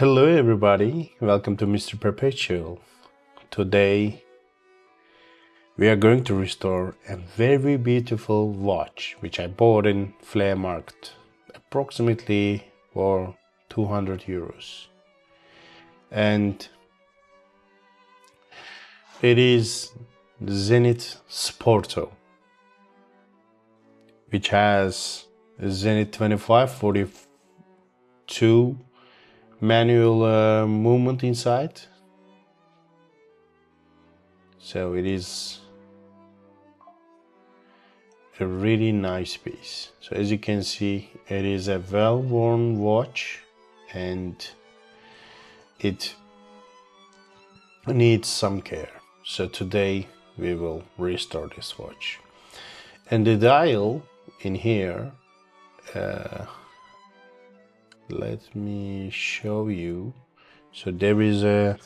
Hello everybody, welcome to Mr. Perpetual. Today we are going to restore a very beautiful watch which I bought in flea market approximately for 200 euros. And it is Zenith Sporto, which has a Zenith 2542 manual movement inside. So it is a really nice piece. So as you can see, it is a well-worn watch and it needs some care. So today we will restore this watch. And the dial in here, let me show you. So there is a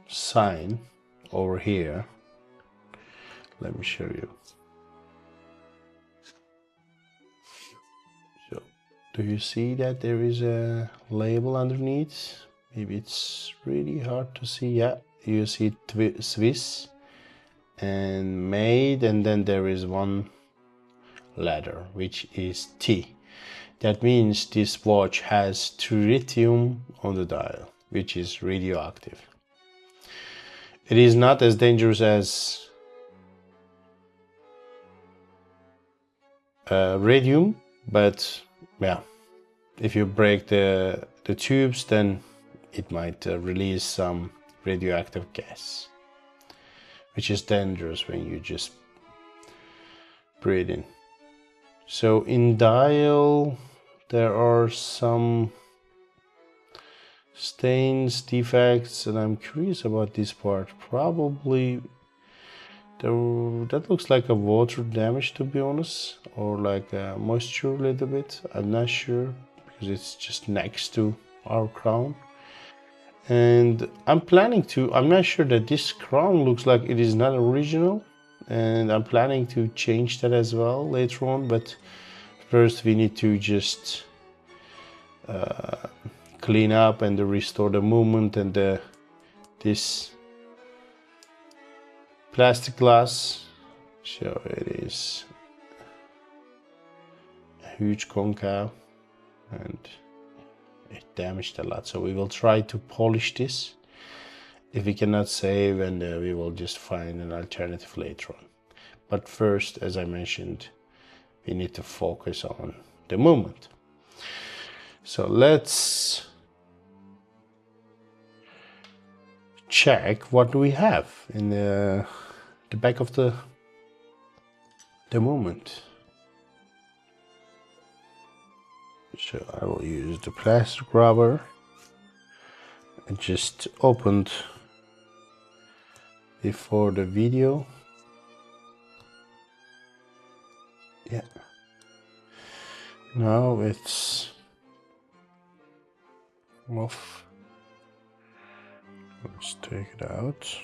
sign over here. Let me show you. So do you see that there is a label underneath? Maybe it's really hard to see. Yeah, you see Swiss and made, and then there is one letter which is T. That means this watch has tritium on the dial, which is radioactive. It is not as dangerous as radium, but yeah, if you break the tubes, then it might release some radioactive gas, which is dangerous when you just breathe in. So in dial there are some stains, defects, and I'm curious about this part. Probably that looks like a water damage, to be honest, or like a moisture a little bit. I'm not sure because it's just next to our crown. And I'm not sure that this crown looks like it is not original, and I'm planning to change that as well later on, but first we need to just clean up and restore the movement and this plastic glass. So it is a huge concave and it damaged a lot, so we will try to polish this. If we cannot save, and we will just find an alternative later on. But first, as I mentioned, we need to focus on the movement. So let's check what do we have in the back of the movement. So I will use the plastic rubber. I just opened before the video. Yeah. Now it's off. Let's take it out.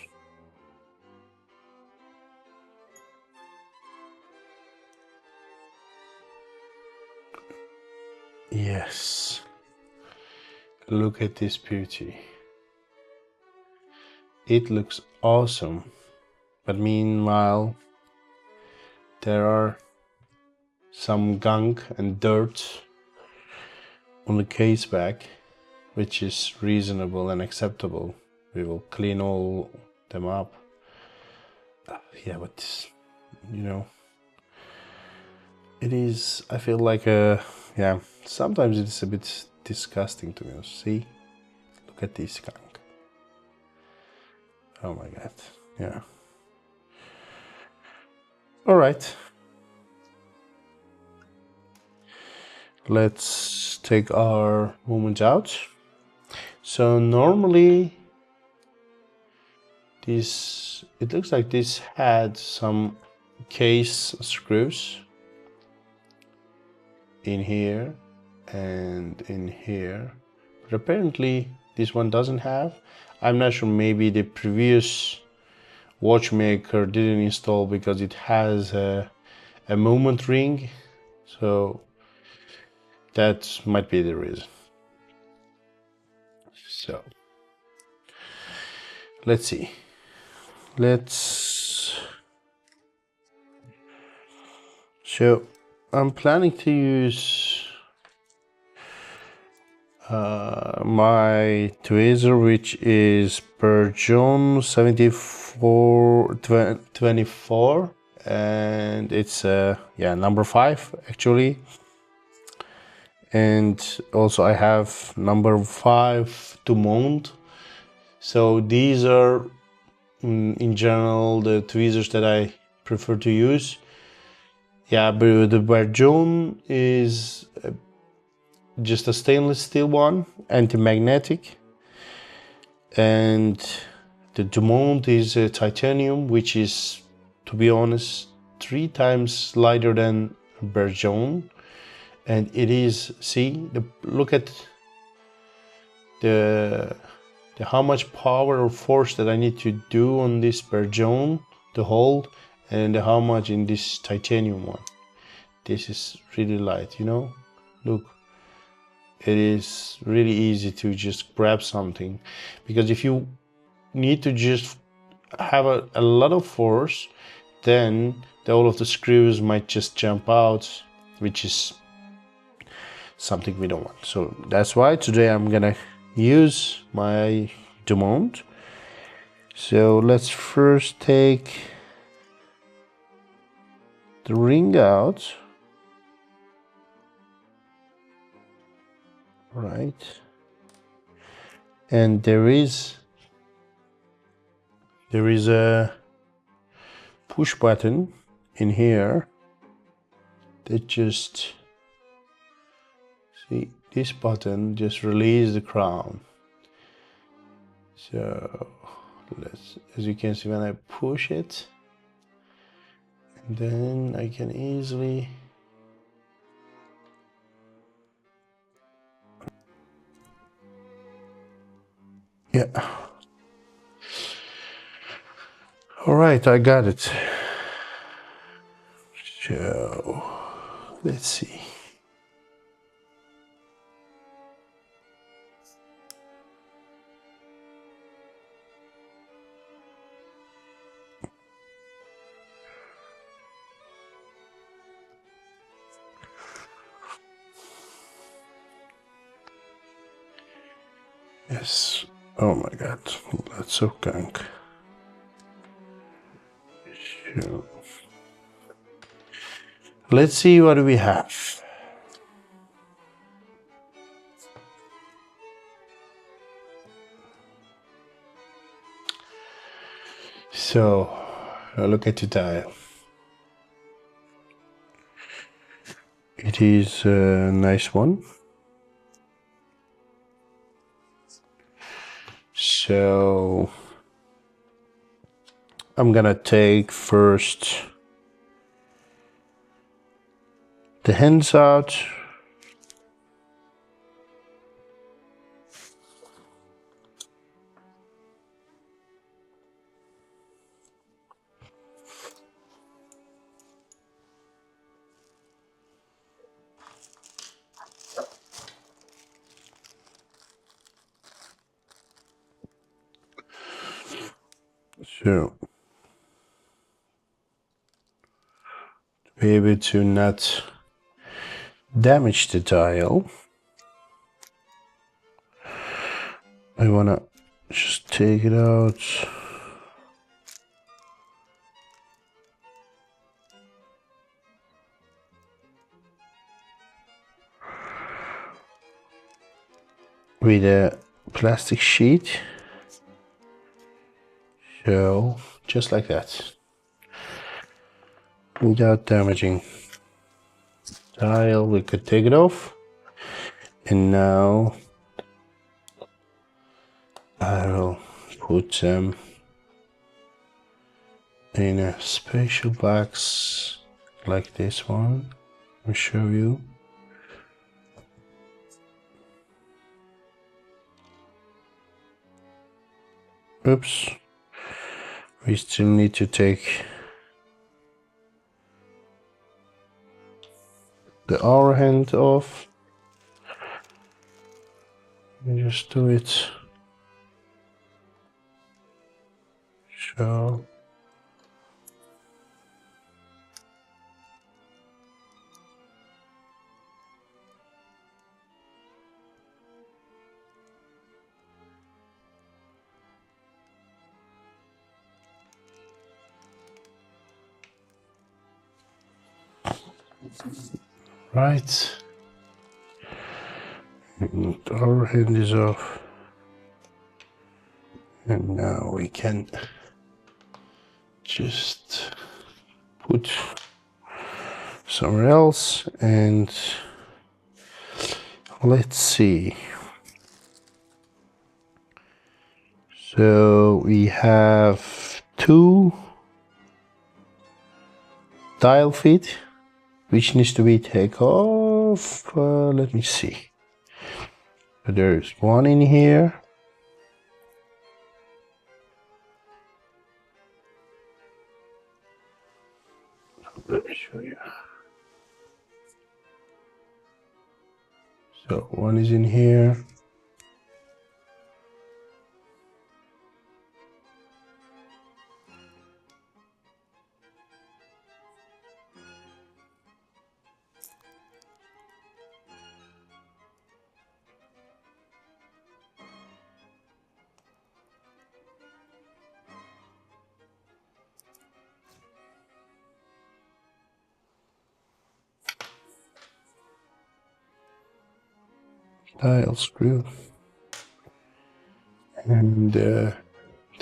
Yes. Look at this beauty. It looks awesome. But meanwhile, there are some gunk and dirt on the case back, which is reasonable and acceptable. We will clean all them up. Yeah, but you know, it is, I feel like yeah, sometimes it's a bit disgusting to me. See, look at this skunk. Oh my god. Yeah. All right. Let's take our movement out. So normally it looks like this had some case screws in here and in here, but apparently this one doesn't have. I'm not sure, maybe the previous watchmaker didn't install because it has a movement ring, So that might be the reason. So let's see. So I'm planning to use my tweezer, which is Bergeon 7424, and it's number 5 actually. And also I have number 5 Dumont. So these are in general the tweezers that I prefer to use. Yeah, but the Bergeon is just a stainless steel one, anti-magnetic, and the Dumont is a titanium, which is, to be honest, 3 times lighter than Bergeon. And it is, see, look at the how much power or force that I need to do on this Bergeon to hold, and how much in this titanium one. This is really light, you know. Look, it is really easy to just grab something, because if you need to just have a lot of force, then all of the screws might just jump out, which is something we don't want. So that's why today I'm gonna use my Dumont. So let's first take the ring out. Right. And there is a push button in here that just, see, this button just release the crown. So as you can see, when I push it, and then I can easily all right, I got it. So let's see. Yes. Oh my god, that's so gunk. So, let's see what we have. So look at the dial. It is a nice one. So I'm gonna take first the hands out. So to be able to not damage the dial, I wanna just take it out. With a plastic sheet. So just like that, without damaging the dial, we could take it off. And now I'll put them in a special box like this one. I'll show you. Oops, we still need to take the hour hand off. Let me just do it. So right. And our hand is off. And now we can just put somewhere else, and let's see. So we have 2 dial feet which needs to be taken off. Let me see. There's one in here. Let me show you. So one is in here. Dial screw. And the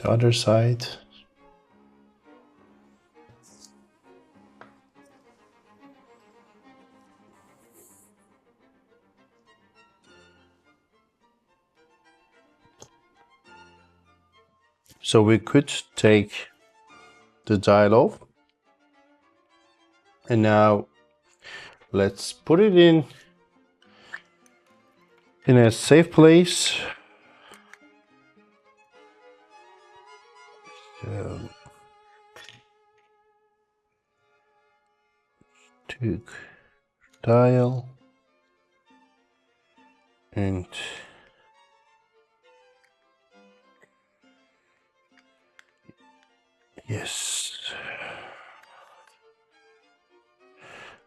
other side. So we could take the dial off, and now let's put it in a safe place. So took dial and yes,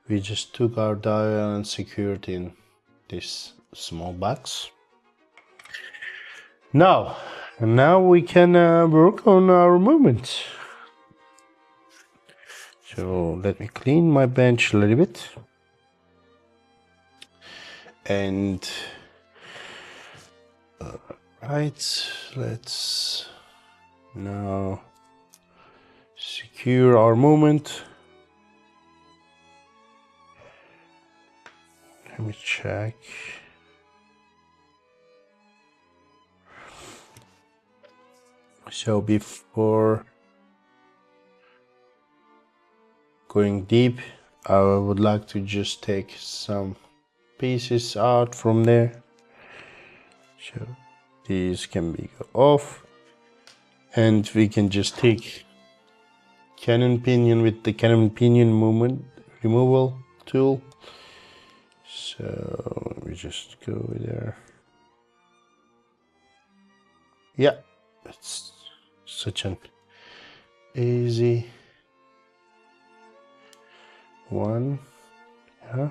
we just took our dial and secured in this small box. Now we can work on our movement. So let me clean my bench a little bit, and right, let's now secure our movement. Let me check. So before going deep, I would like to just take some pieces out from there. So these can be off, and we can just take cannon pinion with the cannon pinion movement removal tool. So let me just go there. Yeah, it's such an easy one. Yeah.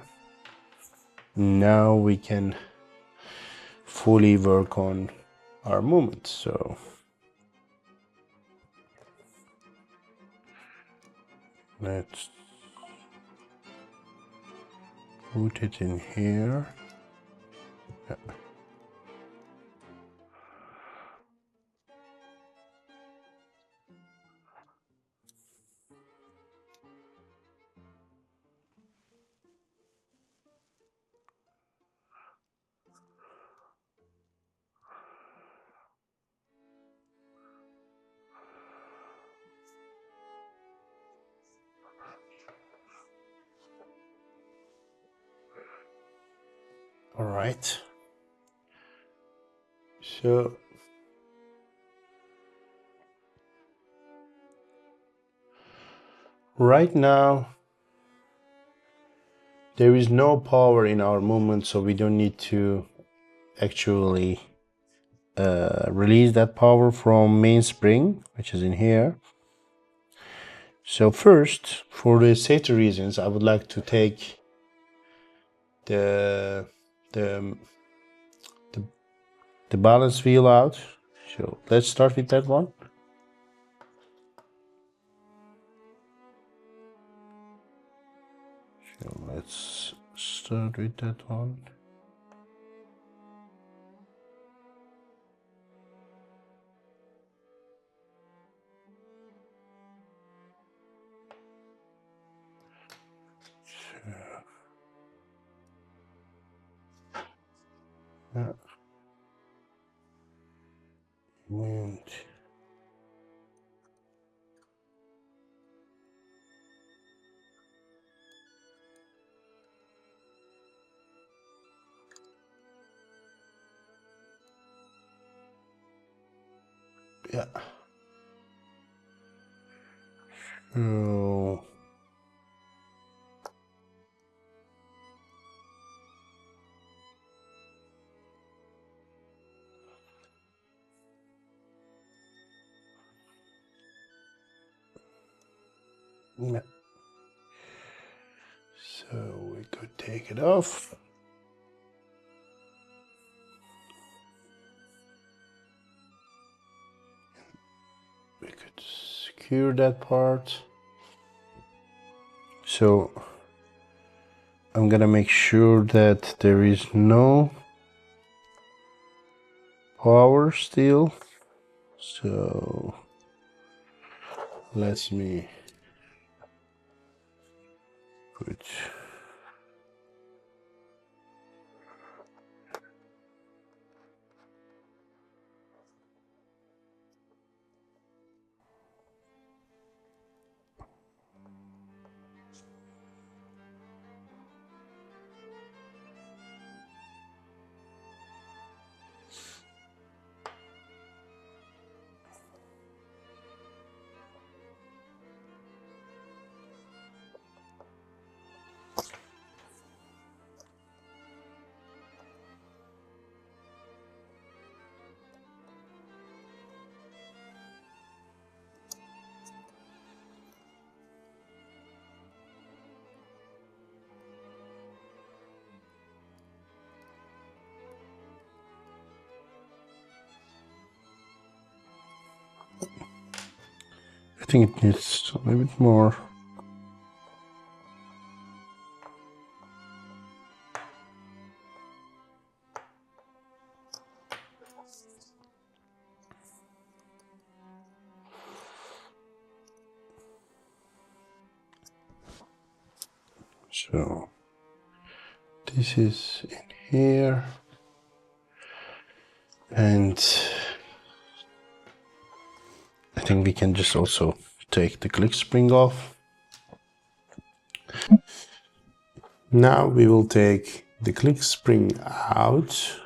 Now we can fully work on our movement. So let's put it in here. Yeah. All right. So right now There is no power in our movement, so we don't need to actually release that power from mainspring, which is in here. So first, for the safety reasons, I would like to take the the the balance wheel out. So let's start with that one. So let's start with that one. And yeah. So yeah. So we could take it off. We could secure that part. So I'm gonna make sure that there is no power still. So let me put I think it needs a little bit more. So this is in here, and I think we can just also take the click spring off. Now we will take the click spring out.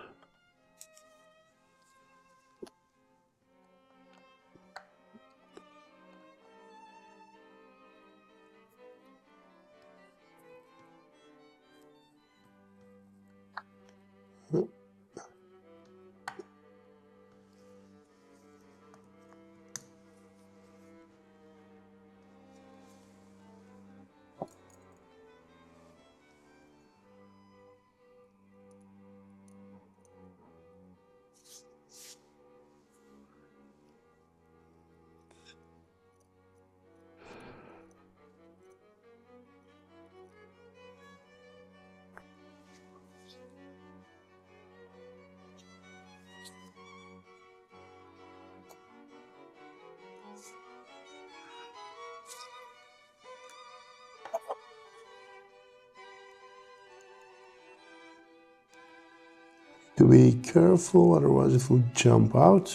To be careful, otherwise it will jump out.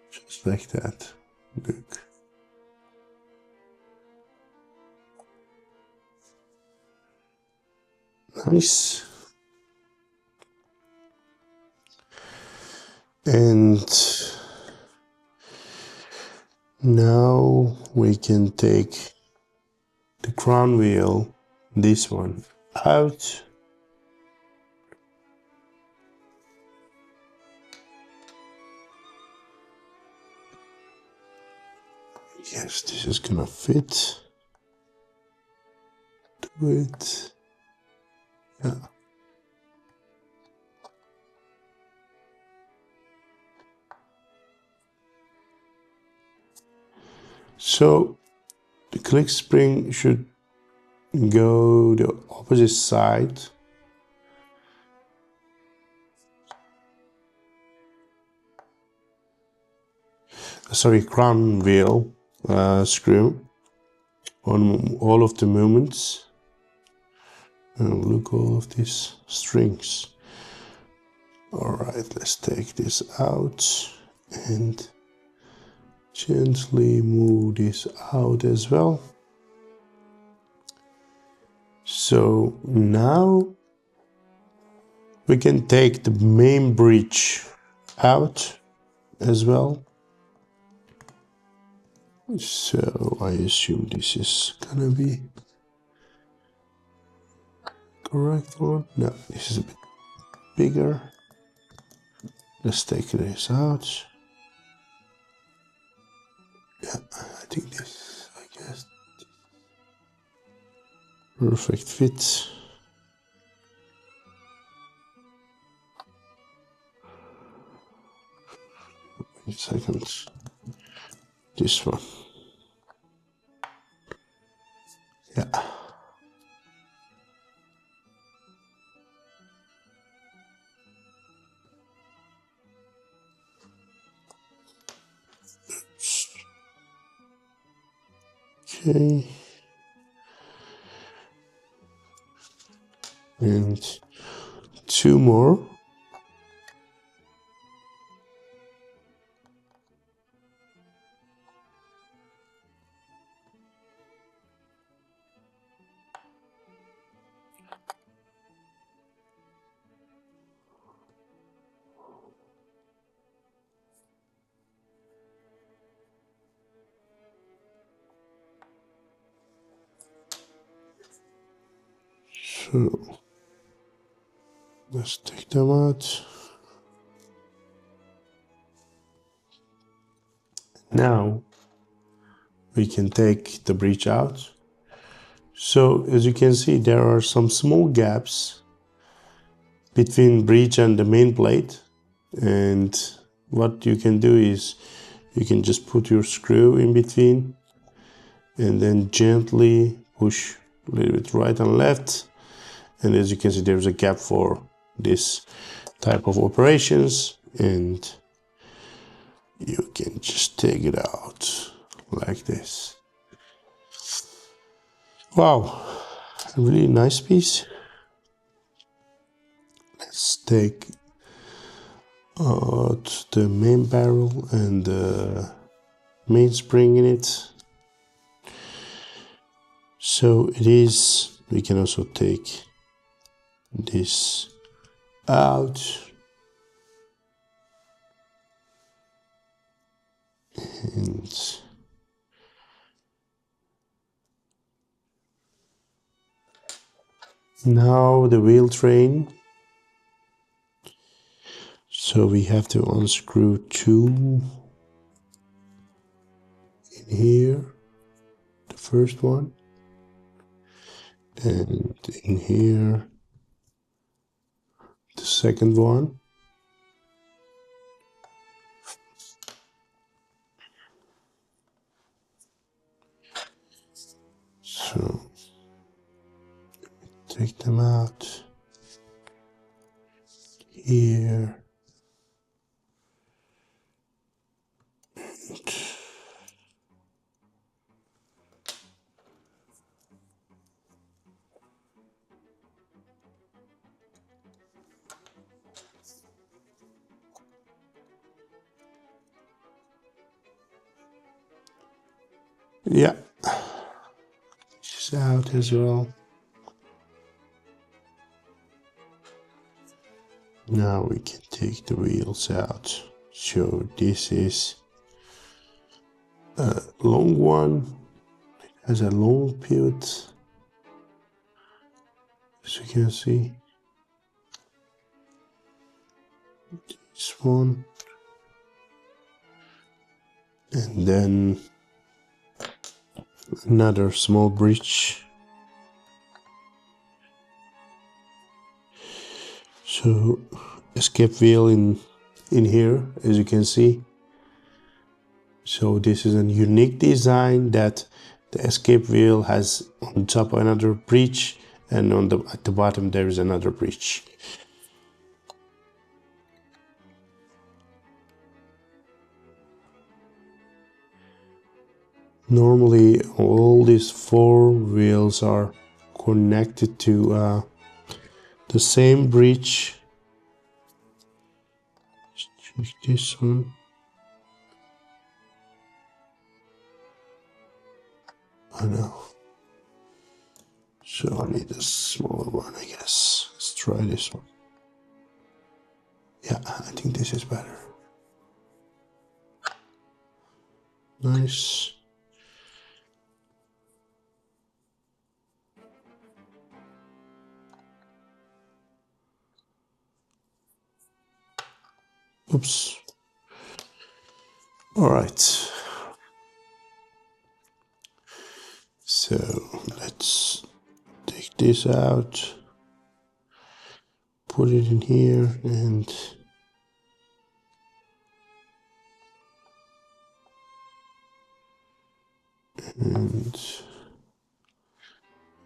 Just like that. Good. Nice. And now we can take the crown wheel this one out. Yes, this is gonna fit to it. Yeah. So the click spring should go the opposite side. Sorry, crown wheel screw on all of the movements. And look, all of these strings. All right, let's take this out and gently move this out as well. So now we can take the main bridge out as well. So I assume this is gonna be correct one. No, this is a bit bigger. Let's take this out. Yeah, I think this, I guess, perfect fit. Wait a second. This one. Yeah. Okay. And two more. So let's take them out. Now we can take the bridge out. So as you can see, there are some small gaps between bridge and the main plate. And what you can do is you can just put your screw in between and then gently push a little bit right and left. And as you can see, there's a gap for this type of operations, and you can just take it out like this. Wow, a really nice piece. Let's take out the main barrel and the main spring in it. So it is, we can also take this out. And now the wheel train. So we have to unscrew two in here, the first one, and in here, the second one. So take them out here. Yeah, this is out as well. Now we can take the wheels out. So this is a long one. It has a long pivot. as you can see. This one. And then another small breach. So escape wheel in here, as you can see. So this is a unique design that the escape wheel has on top another breach, and at the bottom there is another breach. Normally all these four wheels are connected to the same breach. Check this one. I know. So I need a smaller one, I guess. Let's try this one. Yeah, I think this is better. Nice. Oops. All right. So let's take this out, put it in here, and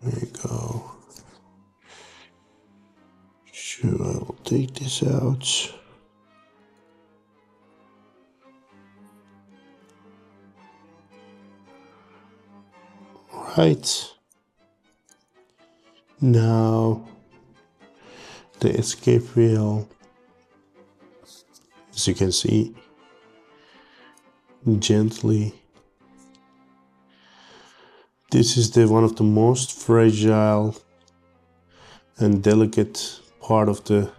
there you go. So I'll take this out. Right. Now the escape wheel, as you can see, gently. This is one of the most fragile and delicate part of the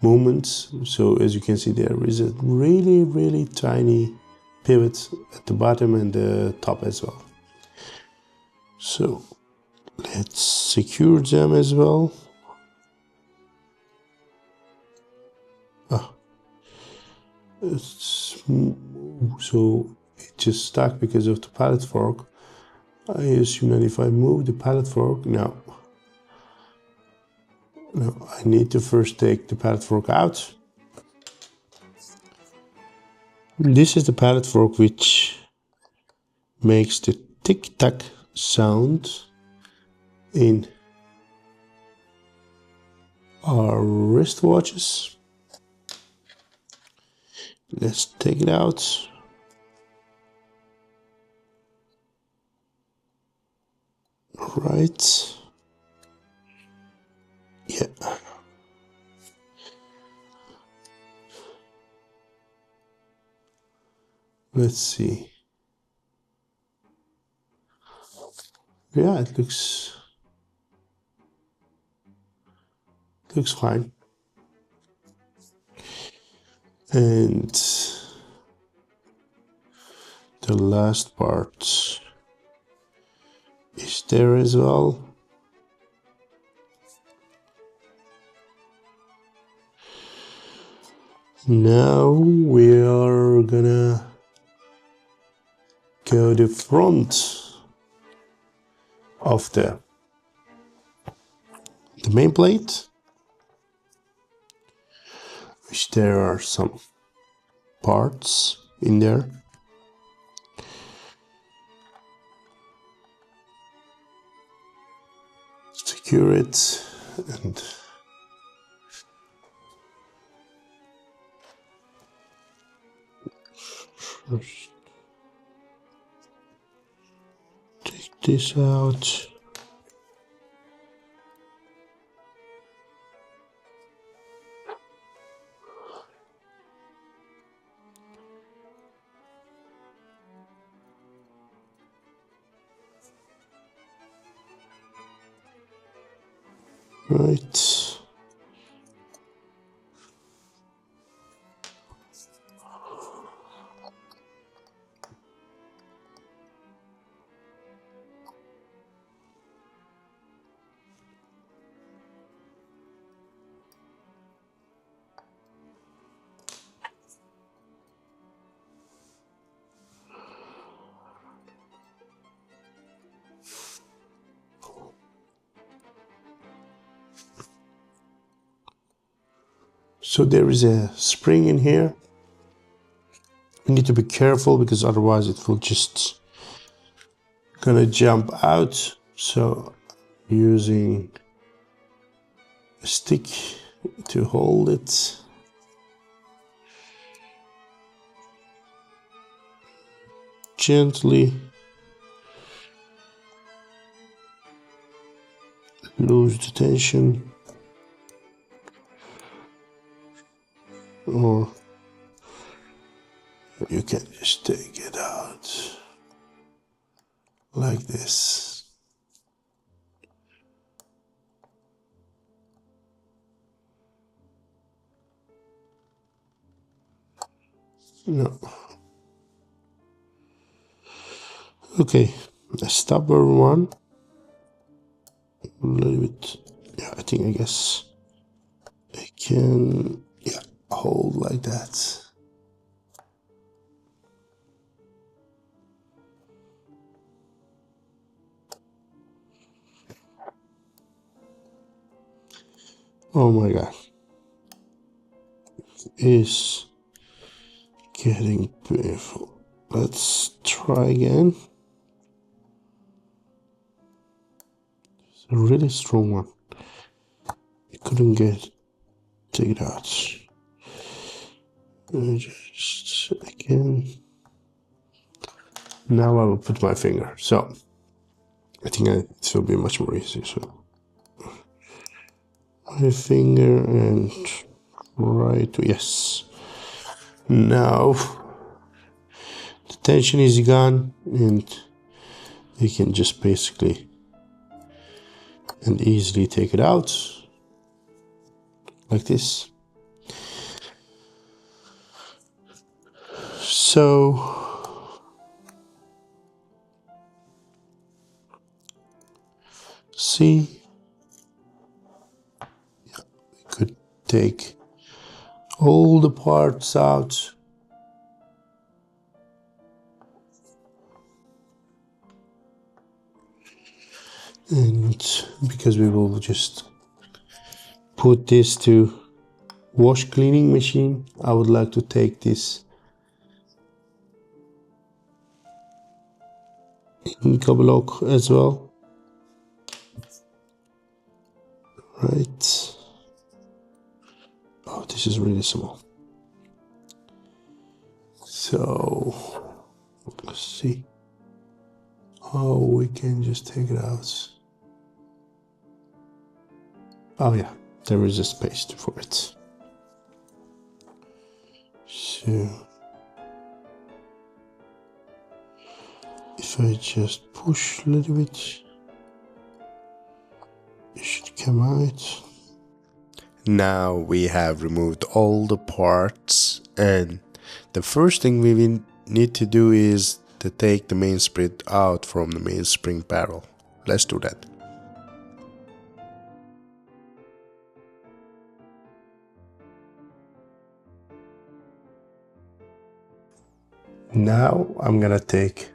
movement. So as you can see, there is a really tiny pivot at the bottom and the top as well. So let's secure them as well. So it just stuck because of the pallet fork. I assume that if I move the pallet fork, no, I need to first take the pallet fork out. This is the pallet fork which makes the tick-tack sound in our wristwatches. Let's take it out. Right. Yeah. Let's see. Yeah, it looks fine. And the last part is there as well. Now we are gonna go to the front of the main plate, which there are some parts in there. Secure it and first take this out. Right. So there is a spring in here. You need to be careful because otherwise it will just gonna jump out. So using a stick to hold it. Gently lose the tension, or you can just take it out like this. No. Okay, a stubborn one. A little bit. Yeah, I guess I can, yeah, hold like that. Oh my god. It is getting painful. Let's try again. It's a really strong one. I couldn't take it out. Just again. Now I will put my finger. So I think it will be much more easy. So my finger and try to, yes. Now the tension is gone and you can just basically and easily take it out like this. So see, yeah, we could take all the parts out. And because we will just put this to wash cleaning machine, I would like to take this Inca block as well. Right. Oh, this is really small. So let's see how we can just take it out. Oh yeah, there is a space for it. So if I just push a little bit, it should come out. Now we have removed all the parts, and the first thing we need to do is to take the mainspring out from the mainspring barrel. Let's do that. Now I'm gonna take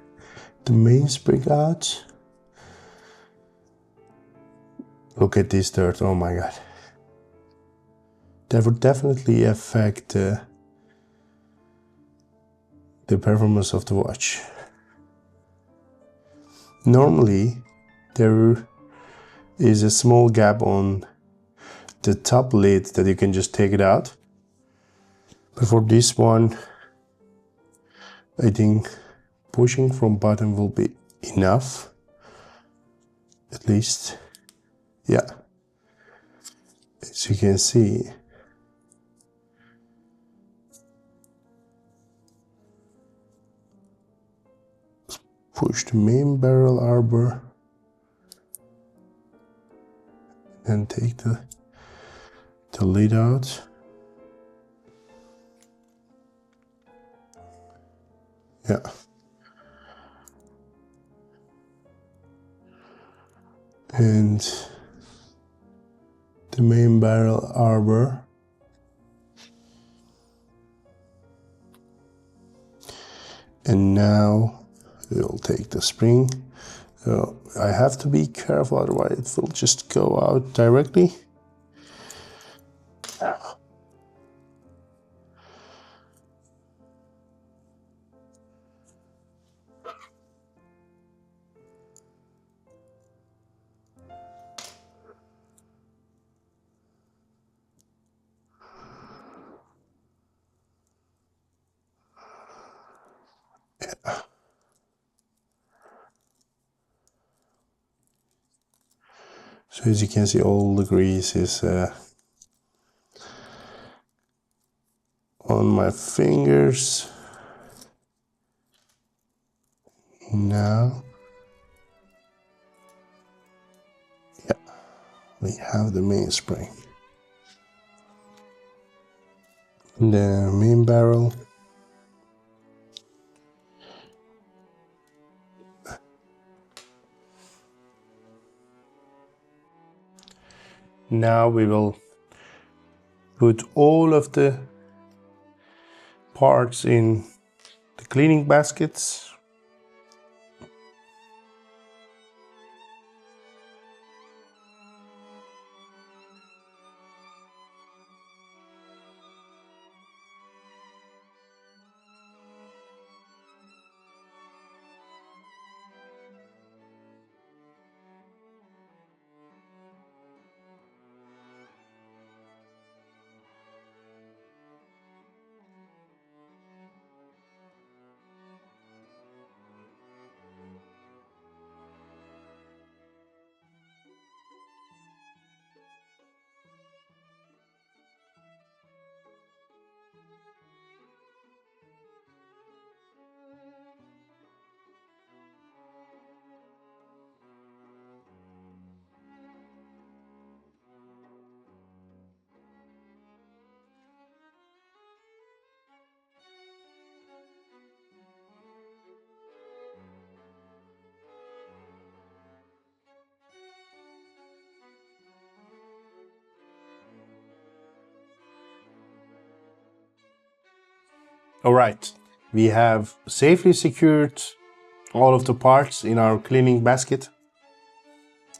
the mainspring out. Look at this dirt, oh my god. That would definitely affect the performance of the watch. Normally there is a small gap on the top lid that you can just take it out, but for this one I think pushing from bottom will be enough, at least. Yeah, as you can see, push the main barrel arbor and take the lid out. Yeah. And the main barrel arbor. And now we'll take the spring. So I have to be careful, otherwise it will just go out directly. So as you can see, all the grease is on my fingers. Now, yeah, we have the mainspring. The main barrel. Now we will put all of the parts in the cleaning baskets. All right, we have safely secured all of the parts in our cleaning basket,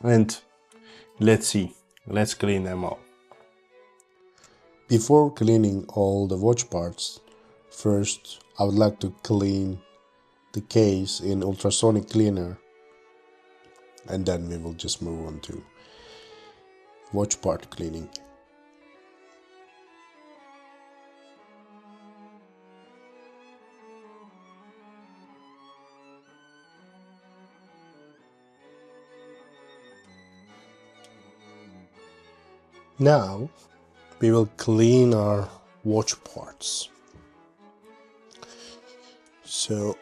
and let's clean them all. Before cleaning all the watch parts, first I would like to clean the case in ultrasonic cleaner, and then we will just move on to watch part cleaning. Now we will clean our watch parts. So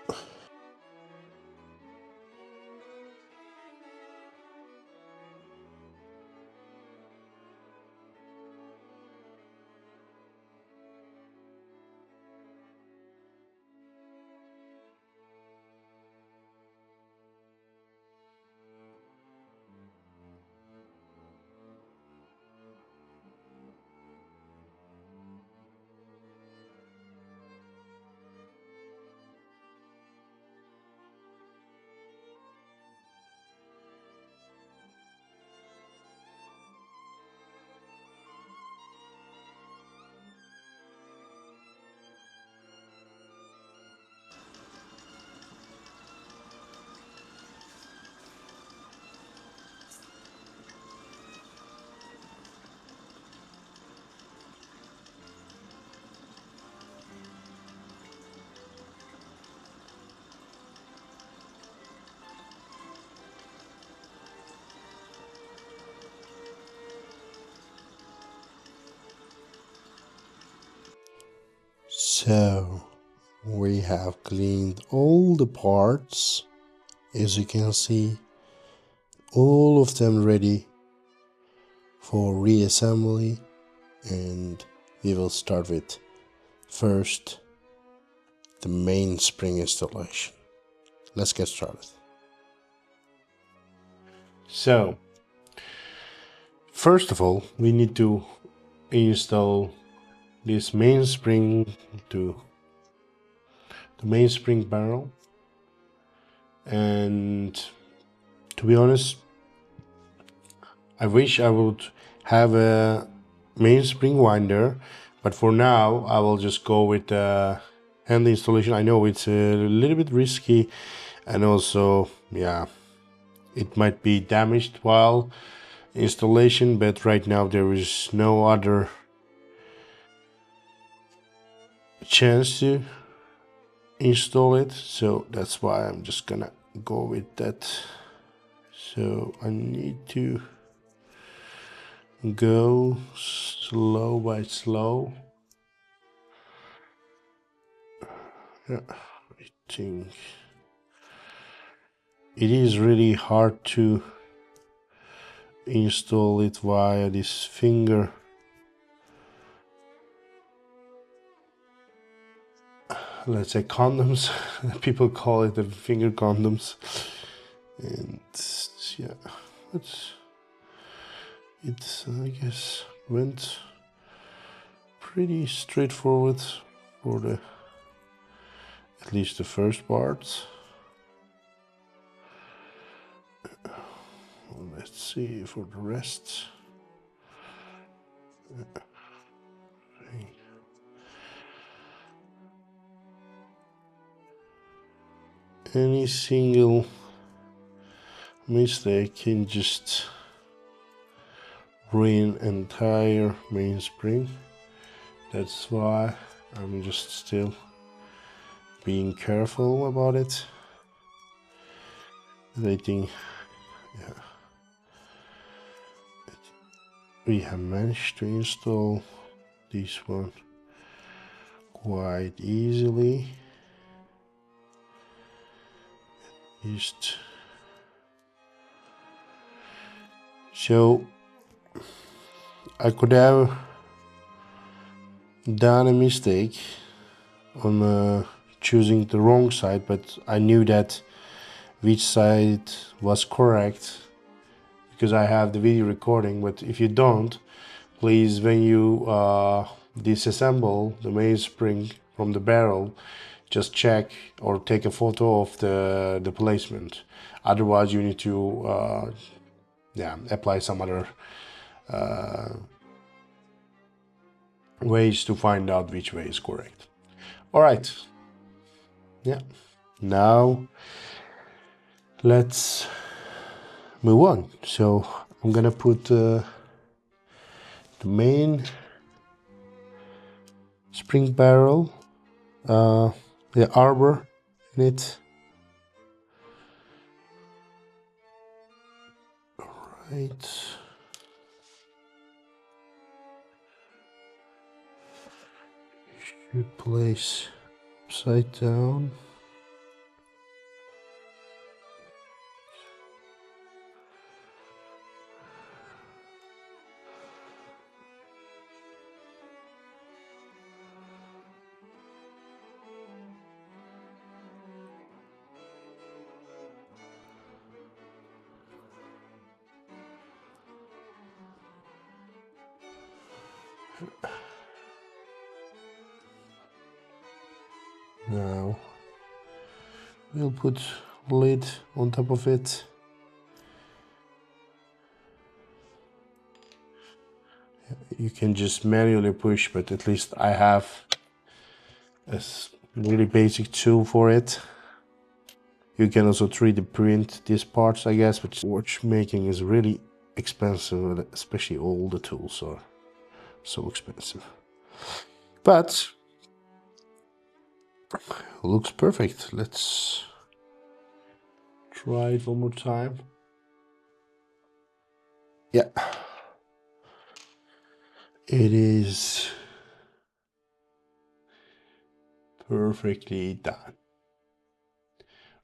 we have cleaned all the parts, as you can see, all of them ready for reassembly, and we will start with first the mainspring installation. Let's get started. So first of all, we need to install this mainspring to the mainspring barrel, and to be honest, I wish I would have a mainspring winder, but for now I will just go with the hand installation. I know it's a little bit risky, and also, yeah, it might be damaged while installation, but right now there is no other chance to install it, so that's why I'm just gonna go with that. So I need to go slow by slow. Yeah, I think it is really hard to install it via this finger. Let's say condoms. People call it the finger condoms. And yeah, it's I guess went pretty straightforward for the at least the first part. Let's see for the rest. Any single mistake can just ruin entire mainspring. That's why I'm just still being careful about it. I think, yeah, we have managed to install this one quite easily. Just so I could have done a mistake on choosing the wrong side, but I knew that which side was correct because I have the video recording. But if you don't, please, when you disassemble the mainspring from the barrel, just check or take a photo of the placement. Otherwise, you need to apply some other ways to find out which way is correct. All right. Yeah. Now let's move on. So I'm gonna put the main spring barrel, the arbor in it. Right. Should place upside down. Now we'll put lid on top of it. You can just manually push, but at least I have a really basic tool for it. You can also 3D print these parts, I guess, but watchmaking is really expensive, especially all the tools are so expensive. But looks perfect. Let's try it one more time. Yeah, it is perfectly done.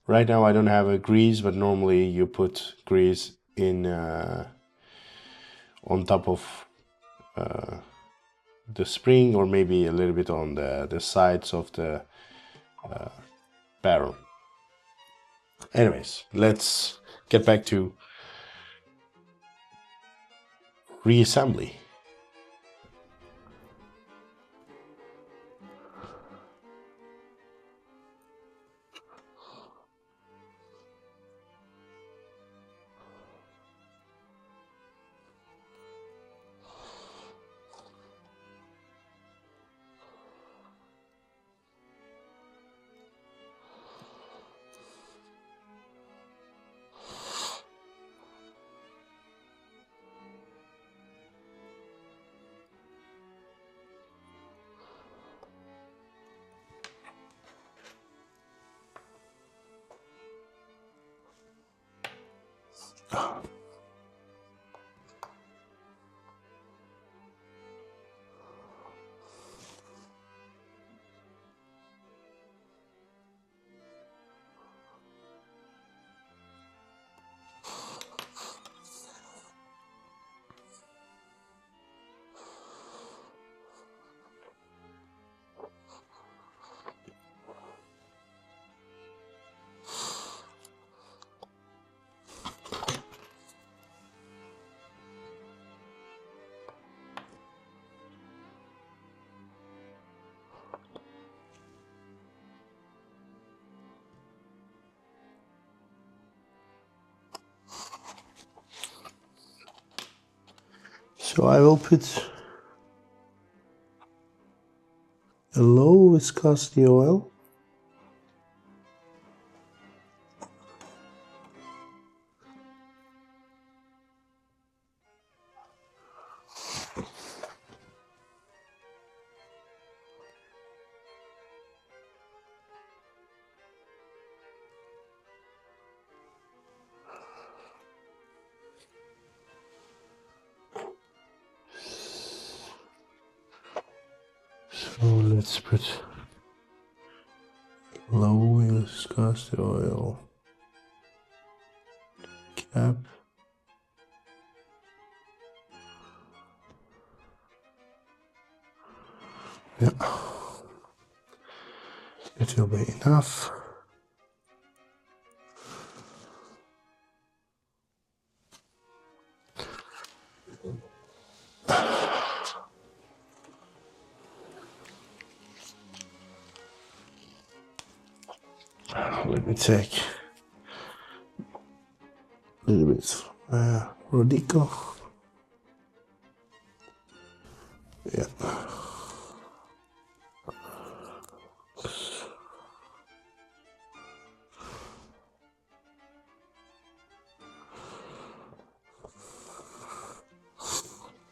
Right now I don't have a grease, but normally you put grease in on top of the spring, or maybe a little bit on the sides of the barrel. Anyways, let's get back to reassembly. So I will put a low viscosity oil. So let's put low viscosity oil cap. Yeah, it will be enough. Let me take a little bit Rodico. Yeah.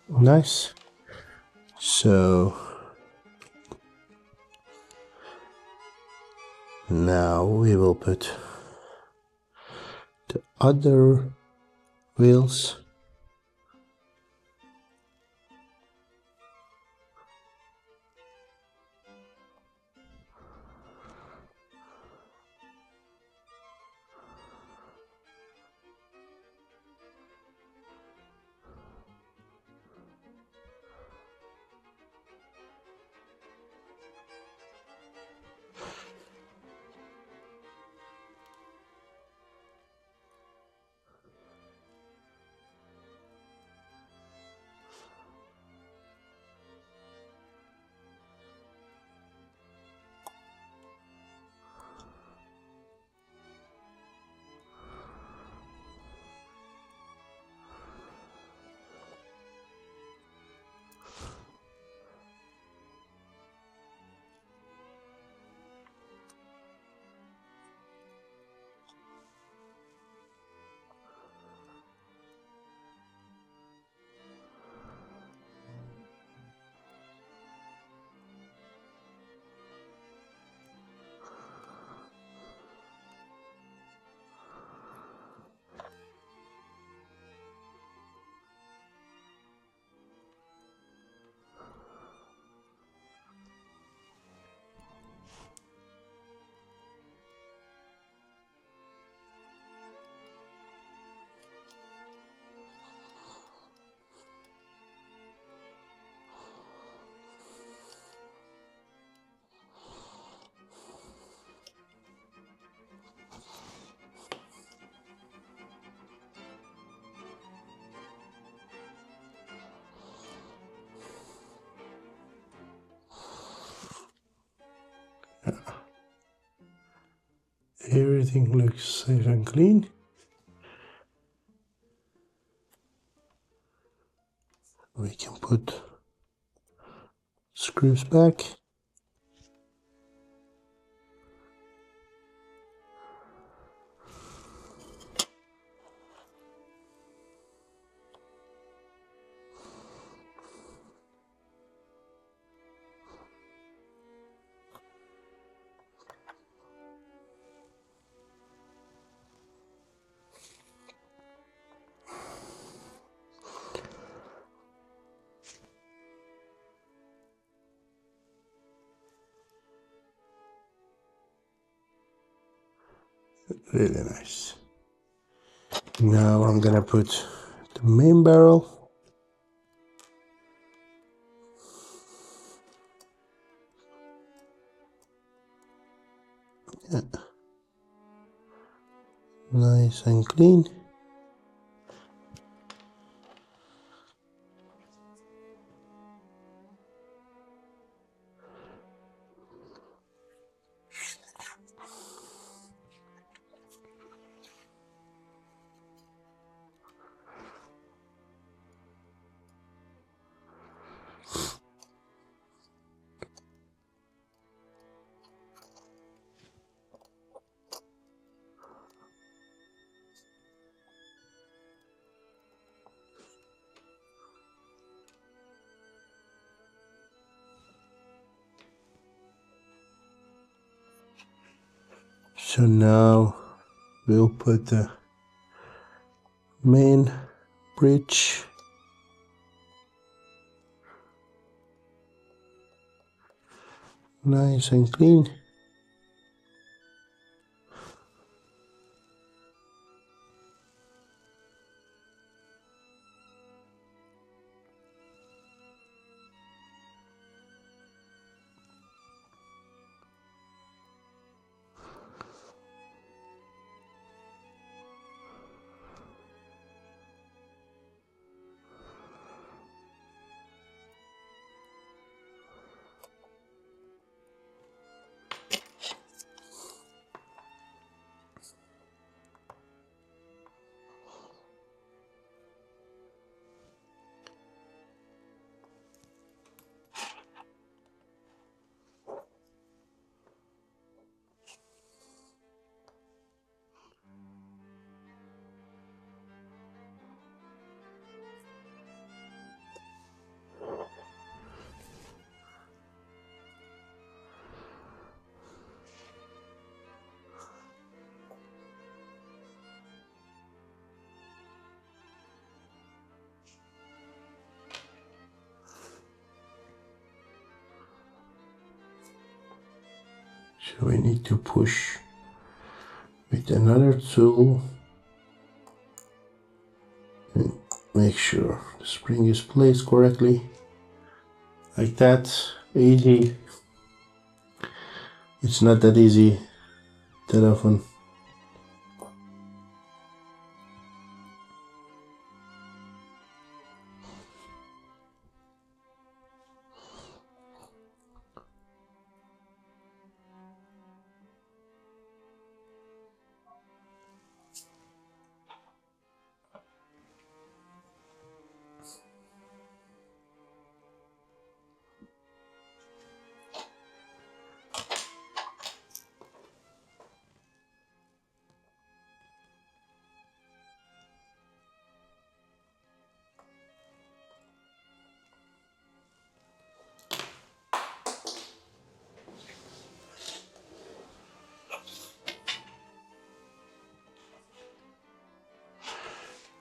Nice. So now we will put the other wheels. Everything looks safe and clean. We can put screws back. Really nice. Now I'm gonna put the main barrel. Yeah. Nice and clean. So now we'll put the main bridge nice and clean. So we need to push with another tool and make sure the spring is placed correctly. Like that. Easy. It's not that easy that often.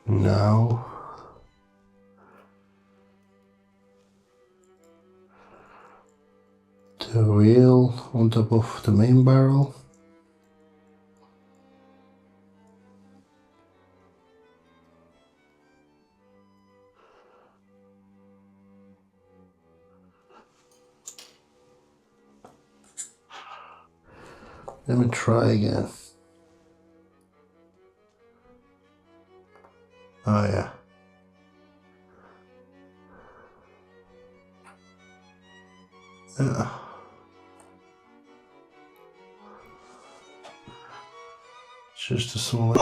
Now the wheel on top of the main barrel. Let me try again. Oh yeah. Just a small.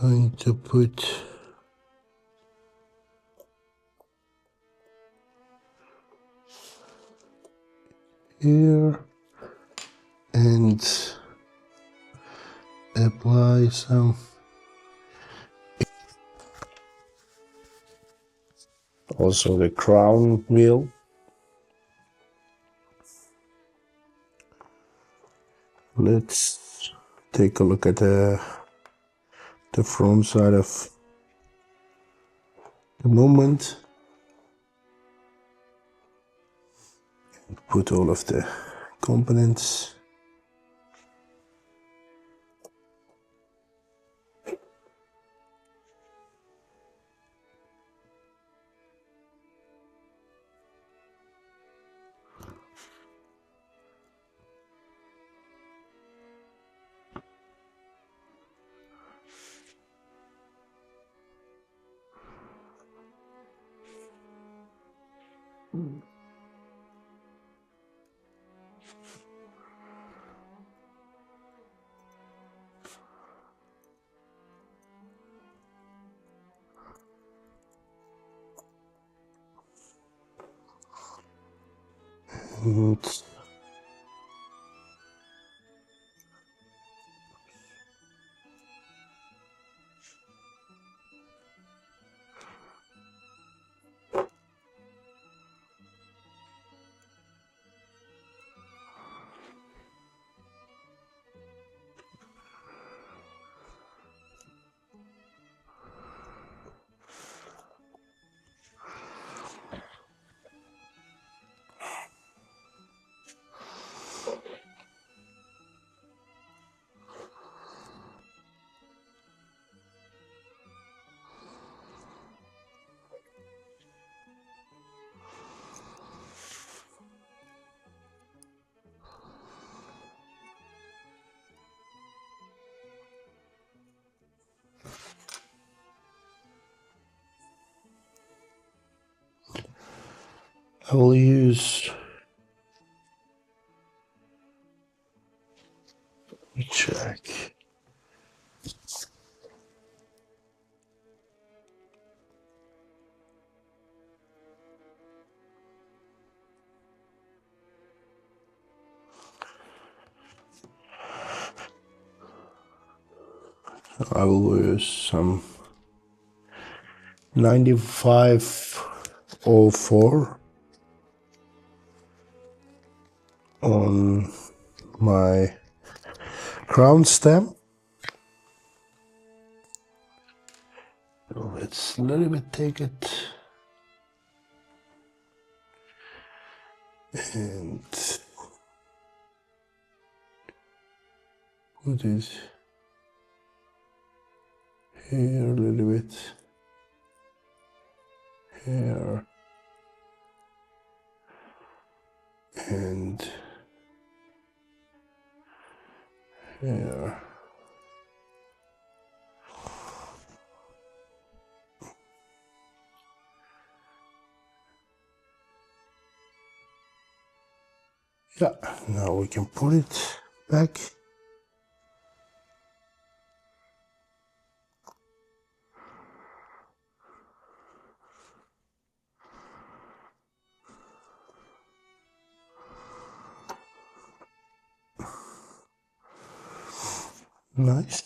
Going to put here and apply some. Also the crown wheel. Let's take a look at the front side of the movement. Put all of the components. And I will use, check. I will use some 9504 on my crown stem. So let's a little bit take it and put it here a little bit, here, and here. Yeah, now we can put it back. Nice.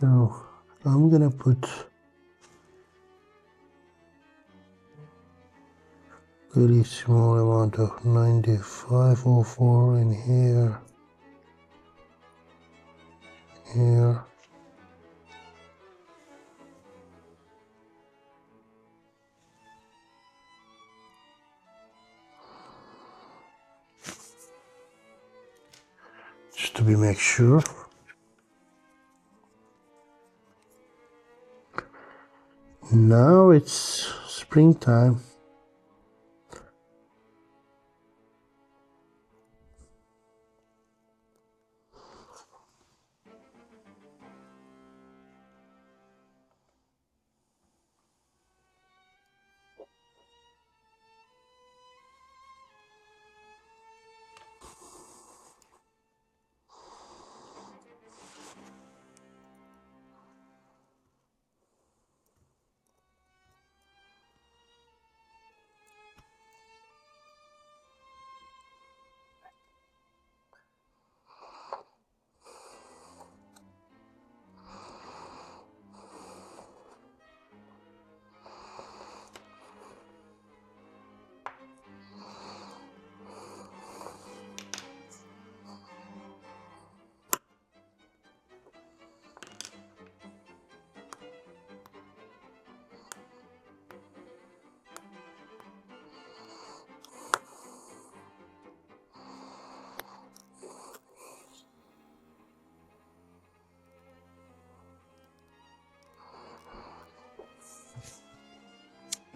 Now I'm gonna put very small amount of 9504 in here, here. Just to be make sure. Now it's springtime.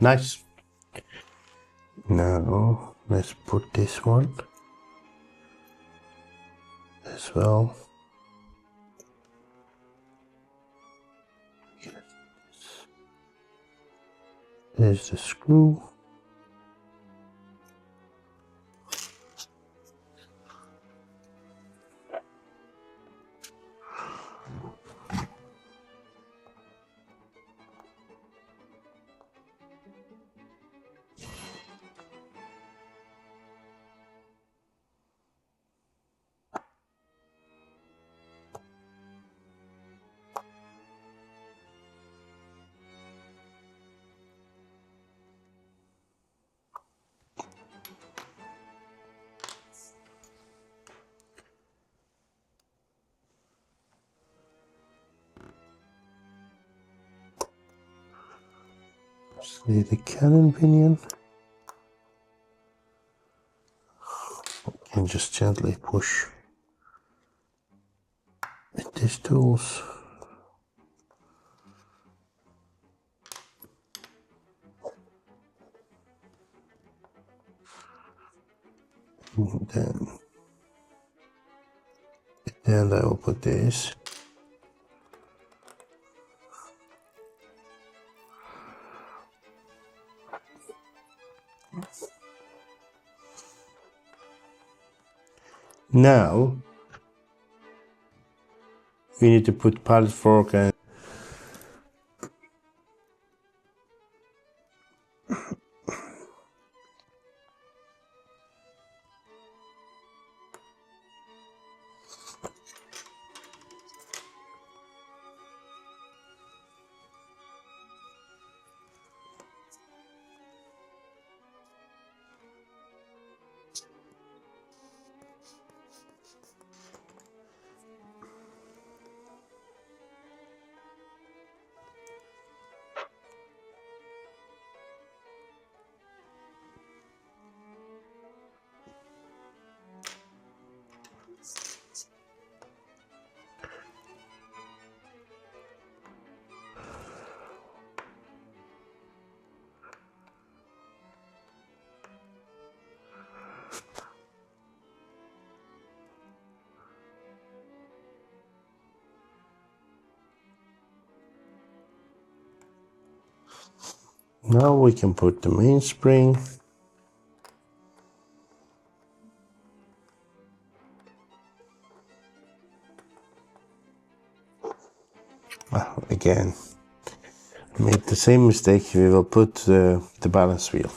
Nice. Now let's put this one as well. There's the screw. See the cannon pinion. And just gently push with these tools. And then I will put this. Now we need to put pallet fork and now we can put the mainspring. Again, made the same mistake. We will put the balance wheel.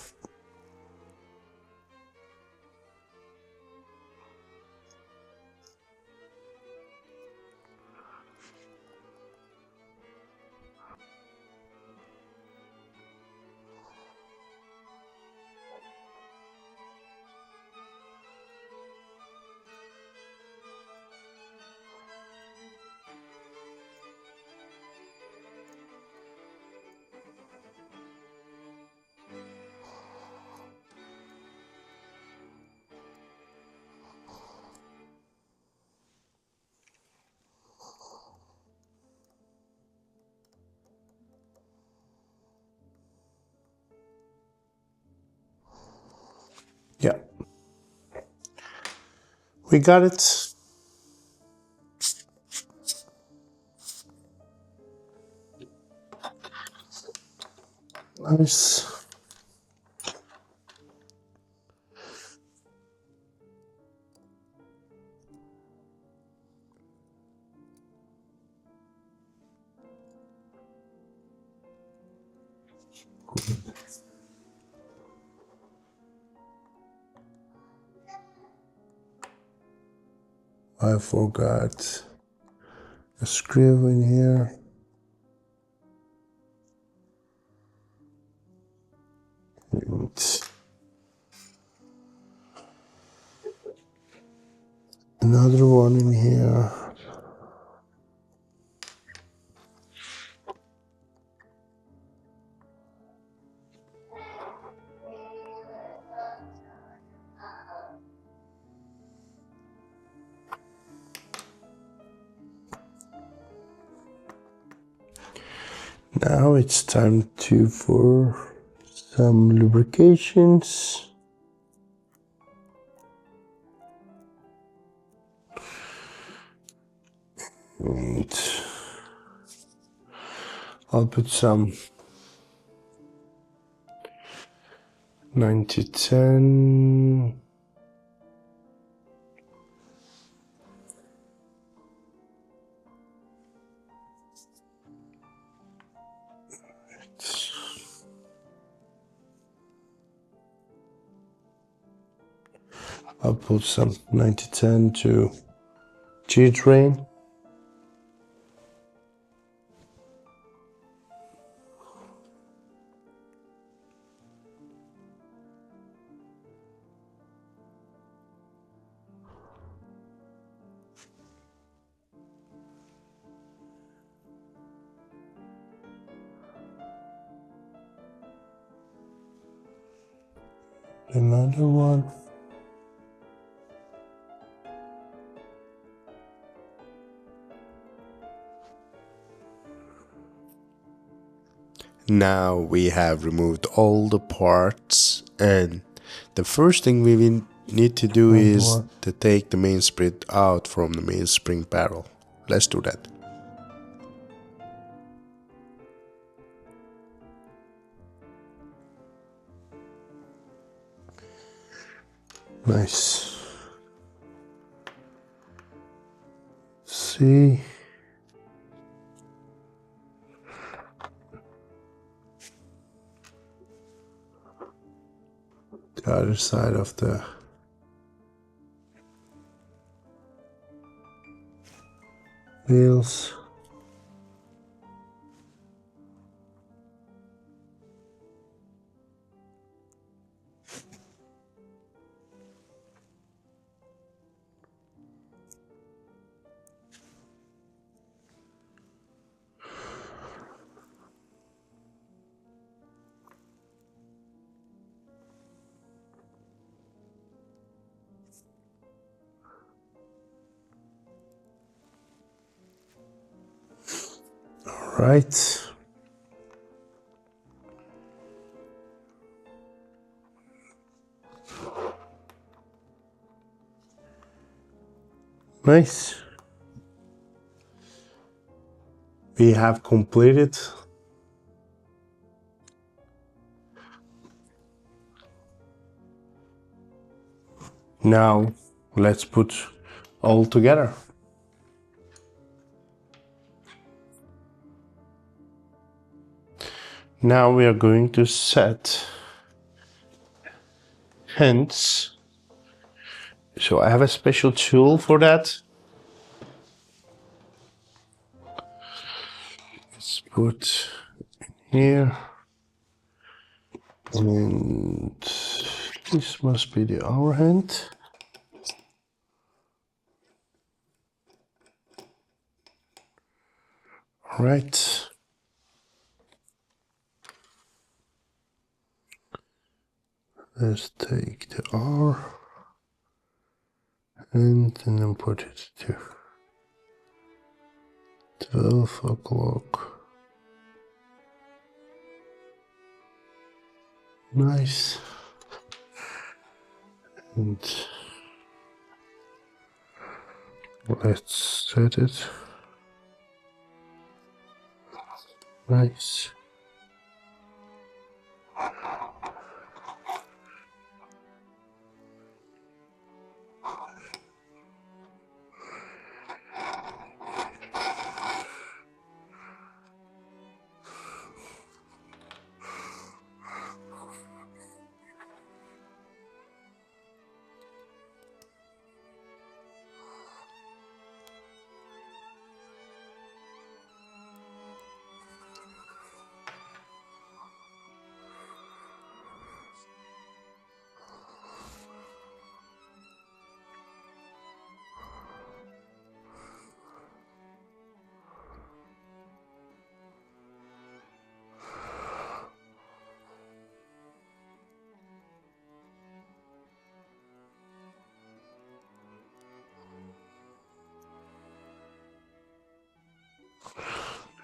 Yeah, we got it. Nice. I forgot a screw in here. Another one in here. Now it's time for Some lubrications. And I'll put some 9010. I'll put some 9010 to G-Train. Another one. Now we have removed all the parts, and the first thing we need to do is to take the mainspring out from the mainspring barrel. Let's do that. Nice. See. The other side of the wheels. All right. Nice. We have completed. Now let's put all together. Now we are going to set hands. So I have a special tool for that. Let's put here. And this must be the hour hand. All right. Let's take the hour and then put it to 12 o'clock. Nice. And let's set it. Nice.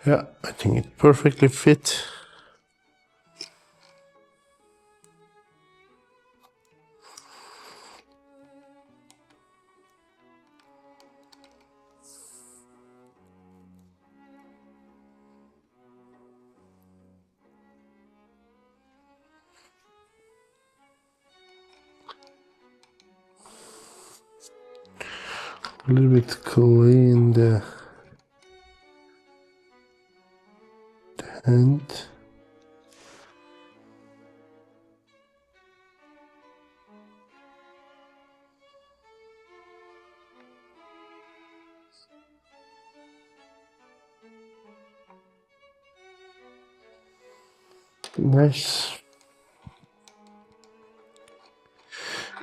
Yeah, I think it perfectly fit. A little bit clean the hand. Nice.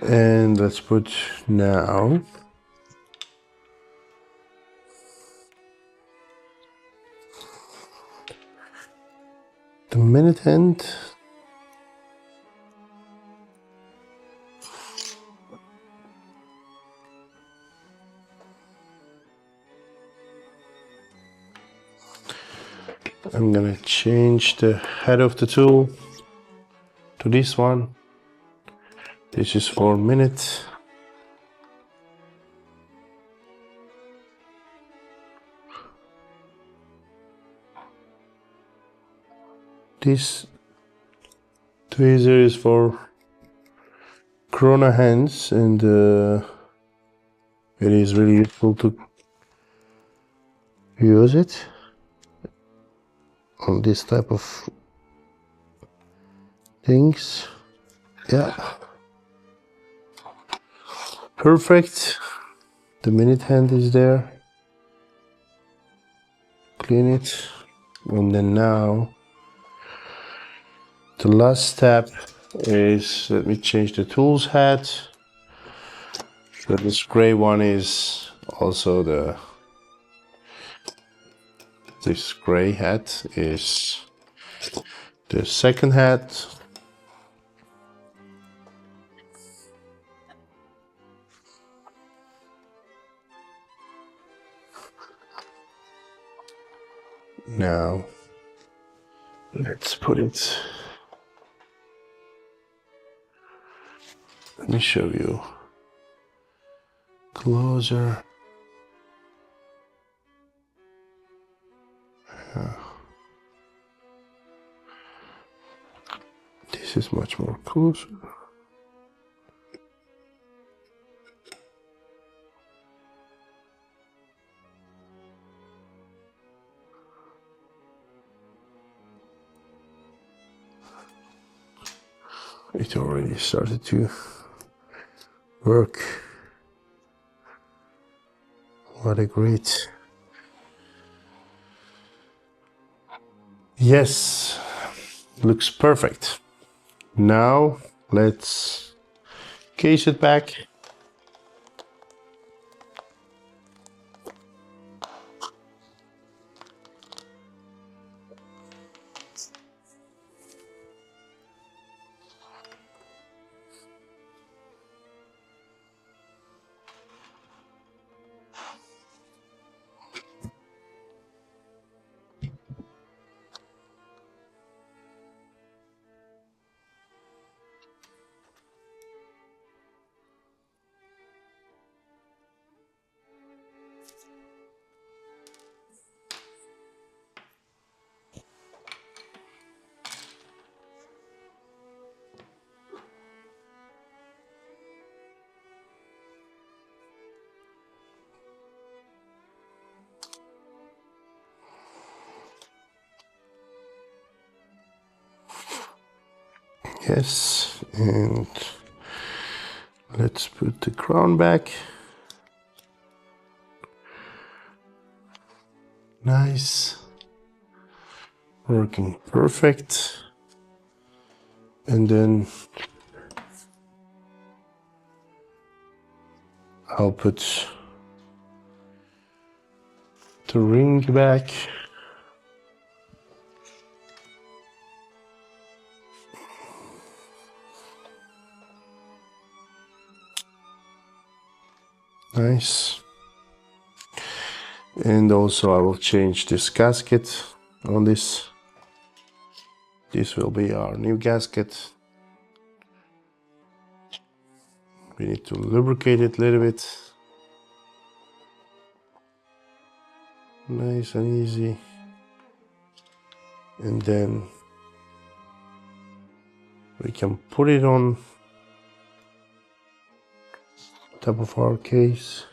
And let's put now the minute hand. I'm gonna change the head of the tool to this one. This is for minute. This tweezer is for Corona hands, and it is really useful to use it on this type of things. Yeah, perfect. The minute hand is there. Clean it, and then now the last step is, let me change the tools hat. So this gray one is also this gray hat is the second hat. Now let's put it, let me show you closer. This is much more closer. It already started to work. What a great. Yes, looks perfect. Now let's case it back. Yes, and let's put the crown back. Nice. Working perfect. And then I'll put the ring back. Nice. And also I will change this gasket on this. This will be our new gasket. We need to lubricate it a little bit. Nice and easy. And then we can put it on top of our case.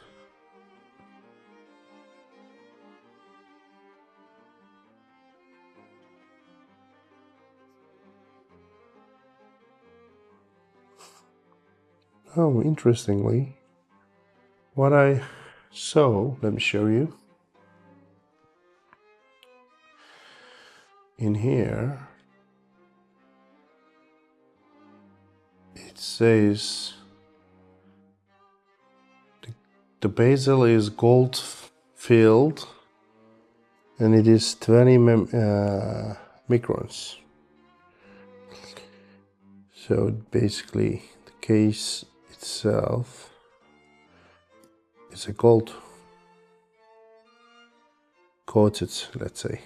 Oh, interestingly, what I saw, let me show you. In here, it says the bezel is gold filled and it is 20 microns. So basically the case itself is a gold coated, let's say.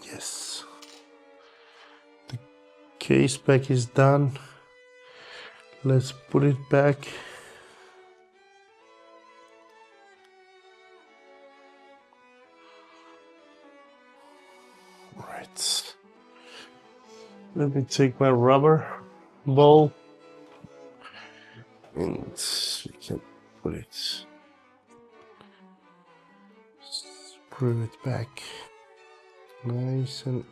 Yes. The case back is done. Let's put it back. Right. Let me take my rubber ball and we can put it, screw it back nice and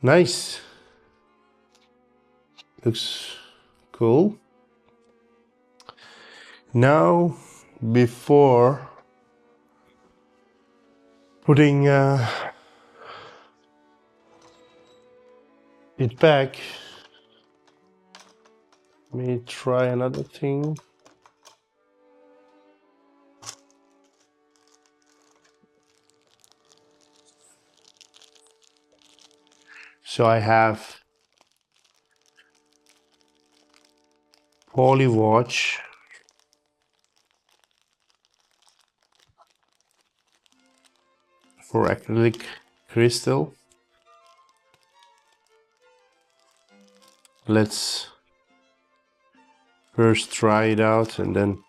nice. Looks cool. Now, before putting it back, let me try another thing. So I have poly watch for acrylic crystal. Let's first try it out and then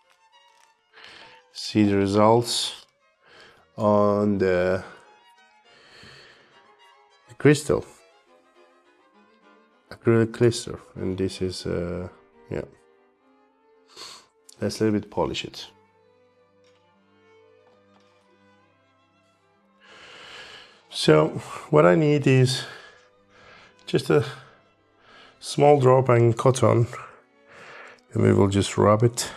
see the results on the crystal, acrylic crystal. And this is yeah, let's a little bit polish it. So what I need is just a small drop and cotton, and we will just rub it.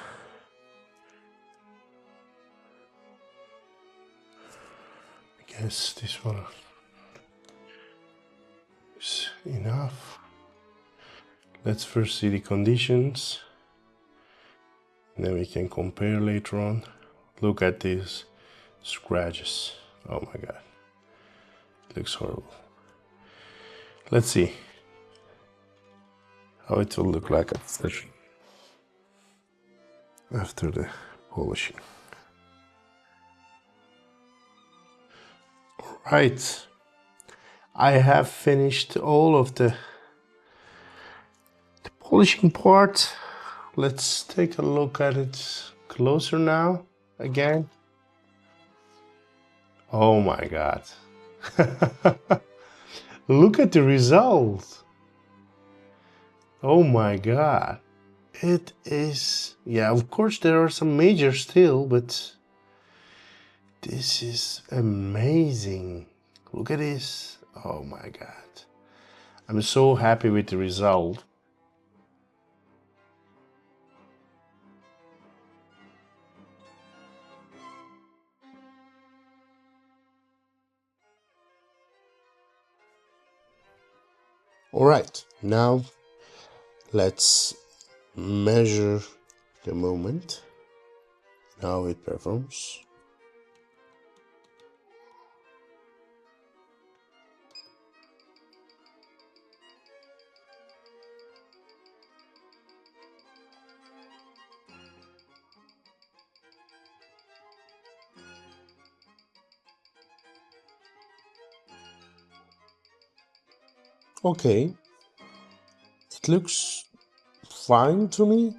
I guess this one is enough. Let's first see the conditions, and then we can compare later on. Look at these scratches. Oh my god, it looks horrible. Let's see how it will look like after the polishing. Right, I have finished all of the polishing part. Let's take a look at it closer now again. Oh my god. Look at the result. Oh my god. It is, yeah, of course there are some major still, but this is amazing. Look at this. Oh my god. I'm so happy with the result. All right, now let's measure the movement, how it performs. Okay, it looks fine to me.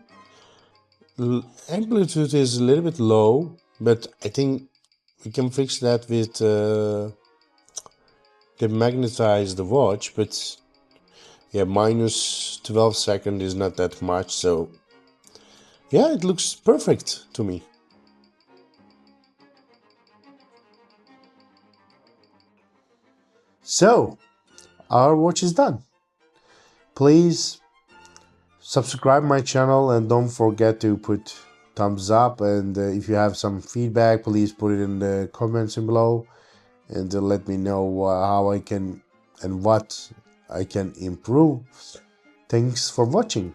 Amplitude is a little bit low, but I think we can fix that with demagnetize the watch. But yeah, minus 12 seconds is not that much, so Yeah, it looks perfect to me. So, our watch is done. Please subscribe my channel and don't forget to put thumbs up, and if you have some feedback, please put it in the comments below, and let me know how I can and what I can improve. Thanks for watching.